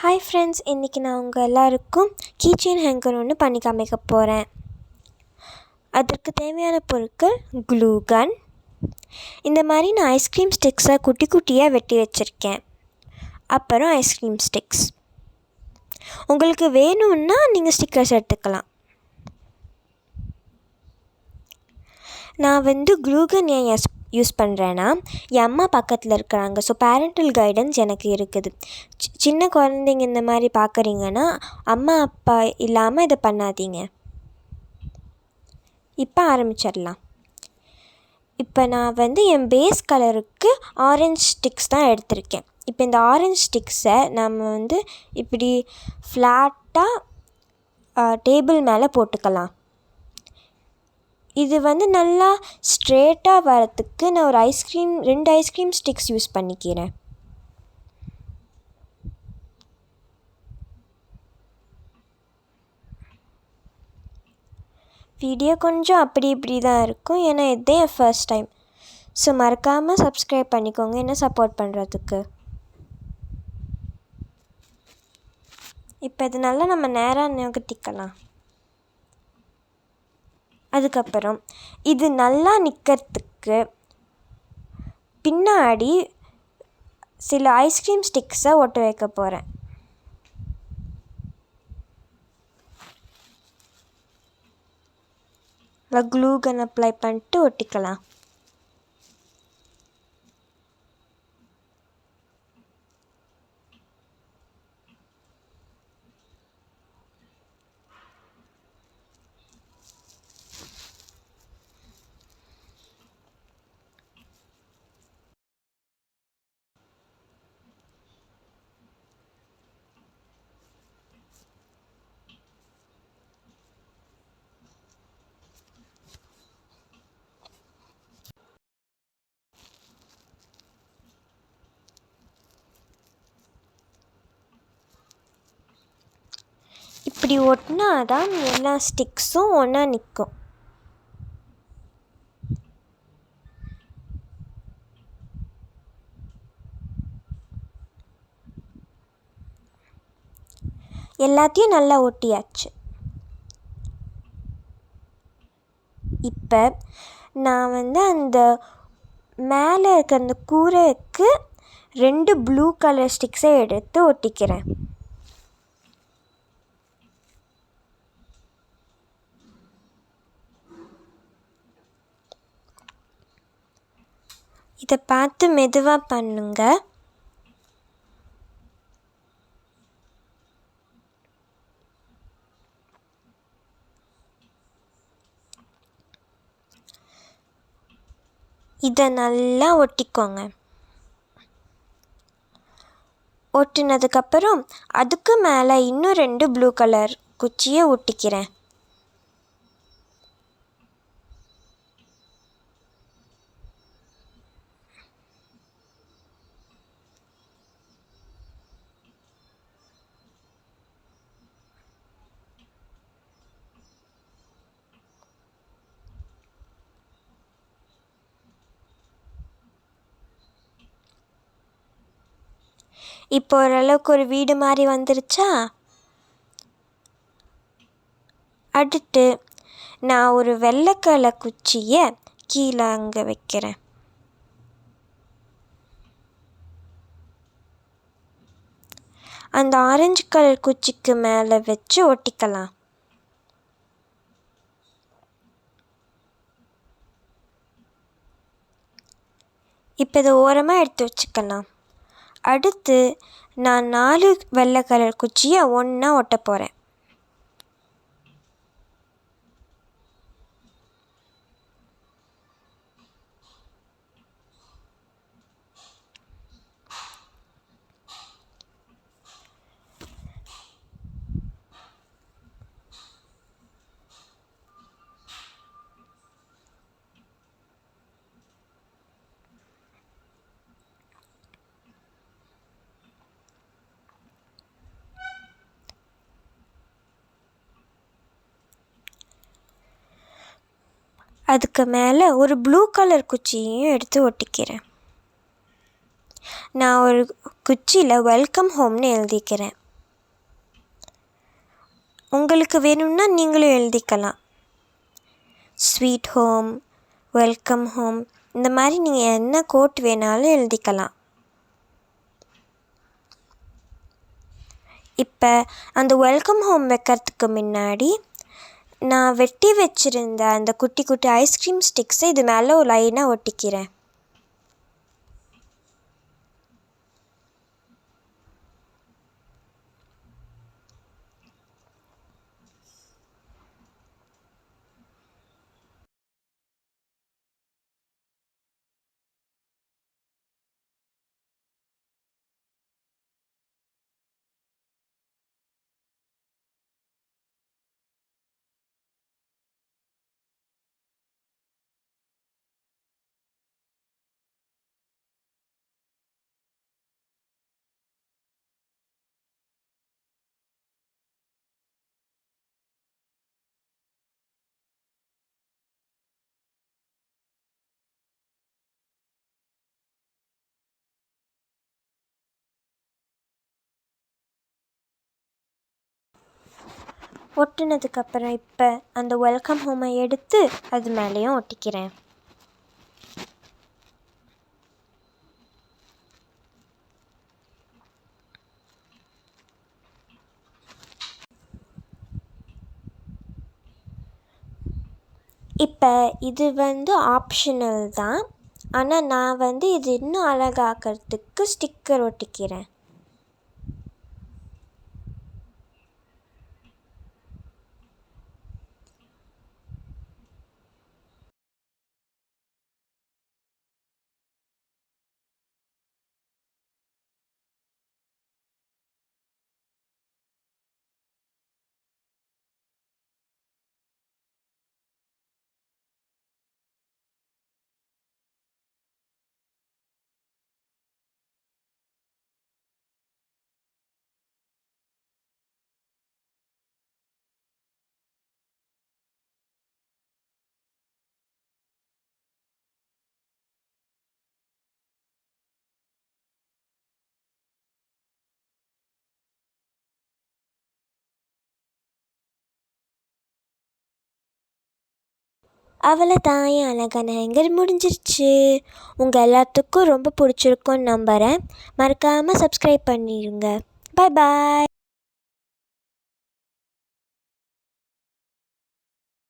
Hi friends, இன்றைக்கி நான் உங்கள் எல்லாருக்கும் கீச்செயின் ஹேங்கர் ஒன்று பண்ணி காமிக்க போகிறேன். அதற்கு தேவையான பொருட்கள் க்ளூ கன். இந்த மாதிரி நான் ஐஸ்கிரீம் ஸ்டிக்ஸை குட்டி குட்டியாக வெட்டி வச்சுருக்கேன். அப்புறம் ஐஸ்கிரீம் ஸ்டிக்ஸ். உங்களுக்கு வேணும்னா நீங்கள் ஸ்டிக்கர்ஸ் எடுத்துக்கலாம். நான் க்ளூ கன் ஏன் யூஸ் பண்ணுறேன்னா, என் அம்மா பக்கத்தில் இருக்கிறாங்க. ஸோ பேரண்டல் கைடன்ஸ் எனக்கு இருக்குது. சின்ன குழந்தைங்க இந்த மாதிரி பார்க்குறீங்கன்னா அம்மா அப்பா இல்லாமல் இதை பண்ணாதீங்க. இப்போ ஆரம்பிச்சிடலாம். இப்போ நான் என் பேஸ் கலருக்கு ஆரஞ்ச் ஸ்டிக்ஸ் தான் எடுத்திருக்கேன். இப்போ இந்த ஆரஞ்ச் ஸ்டிக்ஸை நம்ம இப்படி ஃப்ளாட்டாக டேபிள் மேலே போட்டுக்கலாம். இது நல்லா ஸ்ட்ரெயிட்டாக வரத்துக்கு நான் ஒரு ரெண்டு ஐஸ்கிரீம் ஸ்டிக்ஸ் யூஸ் பண்ணிக்கிறேன். வீடியோ கொஞ்சம் அப்படி இப்படி தான் இருக்கும், ஏன்னா இதே என் ஃபர்ஸ்ட் டைம். ஸோ மறக்காமல் சப்ஸ்கிரைப் பண்ணிக்கோங்க என்ன சப்போர்ட் பண்ணுறதுக்கு. இப்போ இது நம்ம நேராக நகர்த்திக்கலாம். அதுக்கப்புறம் இது நல்லா நிற்கிறதுக்கு பின்னாடி சில ஐஸ்கிரீம் ஸ்டிக்ஸை ஒட்ட வைக்க போகிறேன். க்ளூ கன் அப்ளை பண்ணிட்டு ஒட்டிக்கலாம். இப்படி ஒட்டினா தான் எல்லா ஸ்டிக்ஸும் ஒன்றா நிற்கும். எல்லாத்தையும் நல்லா ஒட்டியாச்சு. இப்போ நான் அந்த மேலே இருக்க அந்த கூரைக்கு 2 ப்ளூ கலர் ஸ்டிக்ஸை எடுத்து ஒட்டிக்கிறேன். இதை பார்த்து மெதுவாக பண்ணுங்க. இதை நல்லா ஒட்டிக்கோங்க. ஒட்டினதுக்கப்புறம் அதுக்கு மேலே இன்னும் 2 ப்ளூ கலர் குச்சியை ஒட்டிக்கிறேன். இப்போ ஓரளவுக்கு ஒரு வீடு மாதிரி வந்துருச்சா? அடுத்து நான் ஒரு வெள்ளை கலர் குச்சியை கீழே அங்கே வைக்கிறேன். அந்த ஆரஞ்சு கலர் குச்சிக்கு மேலே வச்சு ஒட்டிக்கலாம். இப்போ இதை ஓரமாக எடுத்து வச்சுக்கலாம். அடுத்து நான் 4 வெள்ளை கலர் குச்சியை ஒன்றா ஒட்ட போகிறேன். அதுக்கு மேலே ஒரு ப்ளூ கலர் குச்சியையும் எடுத்து ஒட்டிக்கிறேன். நான் ஒரு குச்சியில் வெல்கம் ஹோம்னு எழுதிக்கிறேன். உங்களுக்கு வேணும்னா நீங்களும் எழுதிக்கலாம். ஸ்வீட் ஹோம், வெல்கம் ஹோம், இந்த மாதிரி நீங்கள் என்ன கோட் வேணாலும் எழுதிக்கலாம். இப்போ அந்த வெல்கம் ஹோம் வைக்கிறதுக்கு முன்னாடி நான் வெட்டி வச்சுருந்த அந்த குட்டி குட்டி ஐஸ்கிரீம் ஸ்டிக்ஸை இது மேலே ஒரு லைனாக ஒட்டிக்கிறேன். ஒட்டினதுக்கப்புறம் இப்போ அந்த வெல்கம் ஹோமை எடுத்து அது மேலேயும் ஒட்டிக்கிறேன். இப்போ இது ஆப்ஷனல் தான், ஆனால் நான் இது இன்னும் அழகாக்கிறதுக்கு ஸ்டிக்கர் ஒட்டிக்கிறேன். அவ்வளோதான், என் அழகான ஹேங்கர் முடிஞ்சிருச்சு. உங்கள் எல்லாத்துக்கும் ரொம்ப பிடிச்சிருக்குன்னு நம்புகிறேன். மறக்காமல் சப்ஸ்கிரைப் பண்ணிடுங்க. பாய் பாய்.